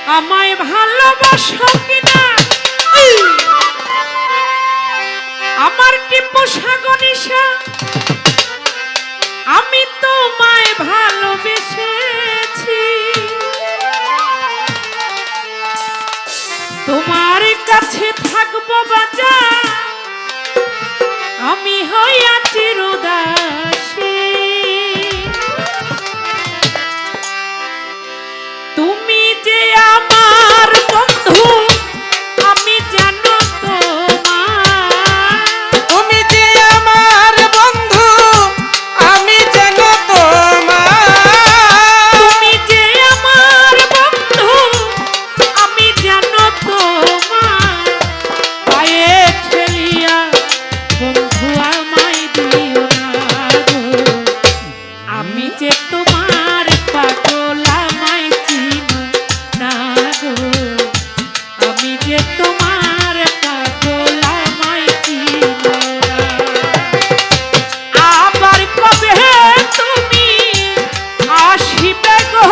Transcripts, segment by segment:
আমায় ভালোবাসো কিনা আমার টিপু সাগনিশা আমি তোমায় ভালোবেসেছি তোমার কাছে থাকবো বাজা আমি হইয়া চিরদাসী তুমি যে আমার বন্ধু আমি জানো তোমার তুমি যে আমার বন্ধু আমি জানো তোমার তুমি যে আমার বন্ধু আমি জানো তোমার পায়ে ঠেলিয়া বন্ধু আমায় দিও না গো আমি যে তোমার পাগল আমায় চিনো না গো আমি যে তোমার পাগল আমায় চিনো না আবার কবে তুমি আসিবে গো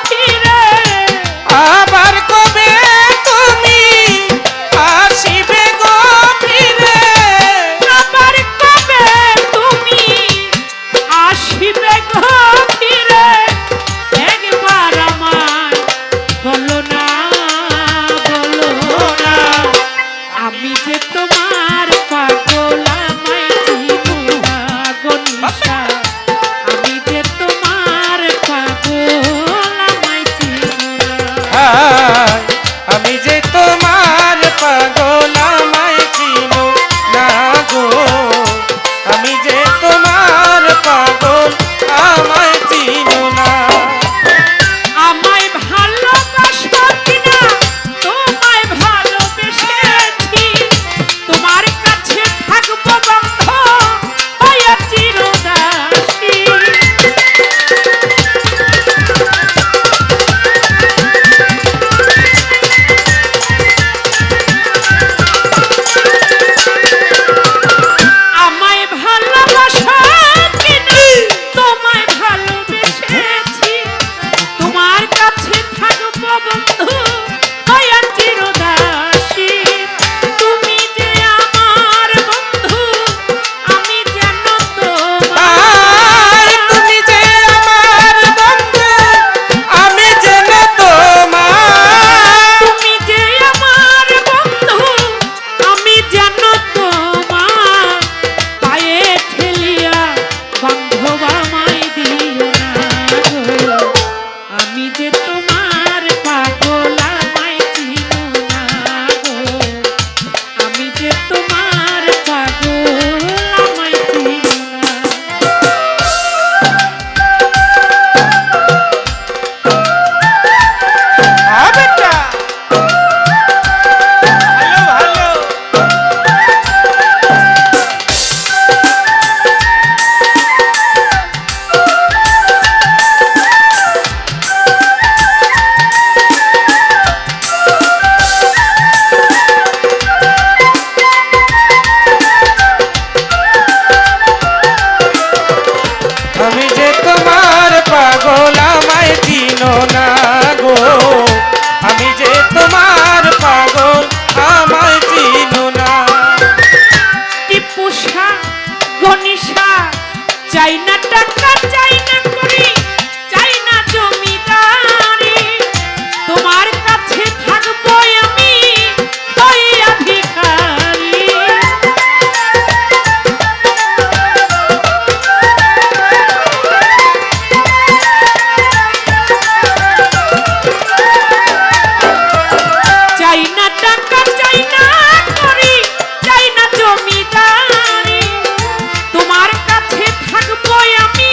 ফিরে আবার কবে তুমি আসিবে গো ফিরে আবার কবে তুমি আসিবে গো ফিরে একবার আমায় বলো না আমি যে তোমার পাগল আমায় চিনো না গো নিশা আমি যে তোমার পাগল আমায় চিনো না আমি যে তোমার পাগল আমায় চিনো না গো আমি যে তোমার পাগল আমায় চিনো না আমায় ভালোবাসো কিনা তোমায় ভালোবেসেছি তোমার কাছে থাকবো বন্ধ হইয়া চিরদাসী আমায় ভালোবাসো কিনা তোমায় ভালোবেসেছি তোমার কাছে থাকবো বন্ধু হইয়া চিরদাসী তুমি যে আমার বন্ধু আমি জানো তোমার তুমি যে আমার বন্ধু আমি জানো তোমার তুমি যে আমার বন্ধু আমি জানো তোমার পায়ে ঠেলিয়া বান্ধব আমায় দিও না গো আমি যে তোমার পাগল আমায় চিনো না গো আমি যে তোমার পাগল আমায় চিনো না বেটা ভালো ভালো আমি যে তোমার পাগল আমায় চিনো না গো আমি যে তোমার পাগল আমায় চিনো না টিপু সাগনিশা চাই না টাকা চাই না করি চাই না জমিদারি তোমার কাছে থাকবো আমি হইয়া ভিখারি চাই না টাকা চাই না করি চাই না জমিদারি তোমার কাছে থাকবো আমি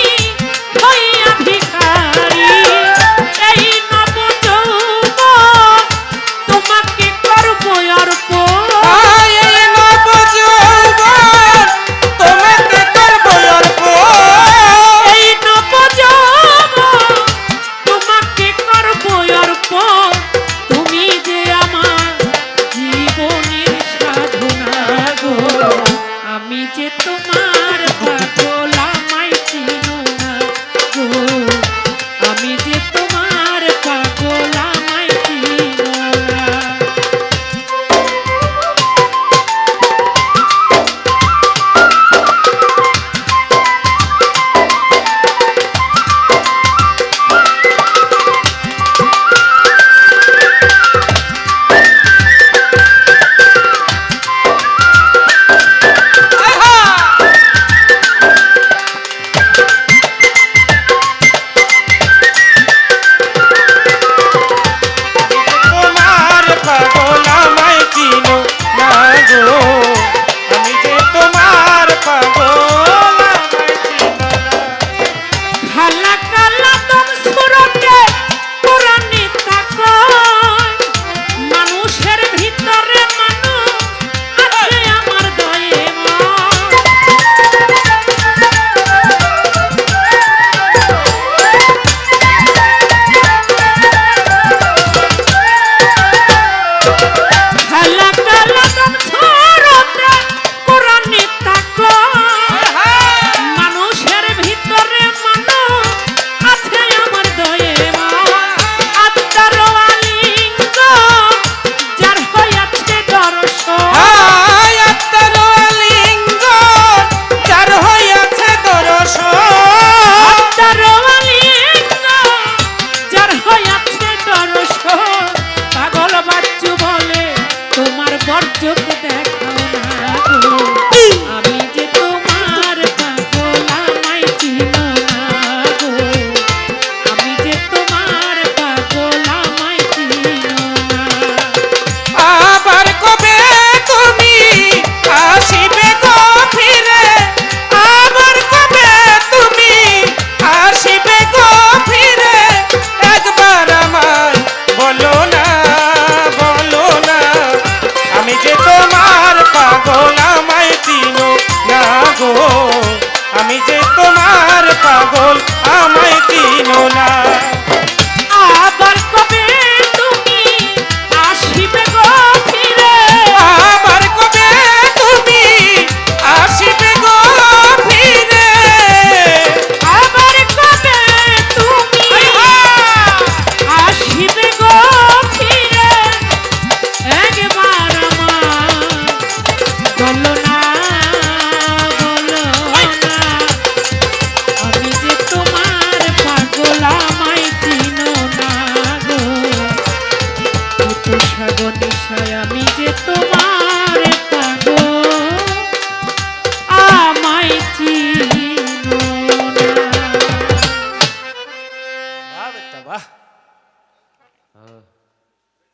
তা বাহ ও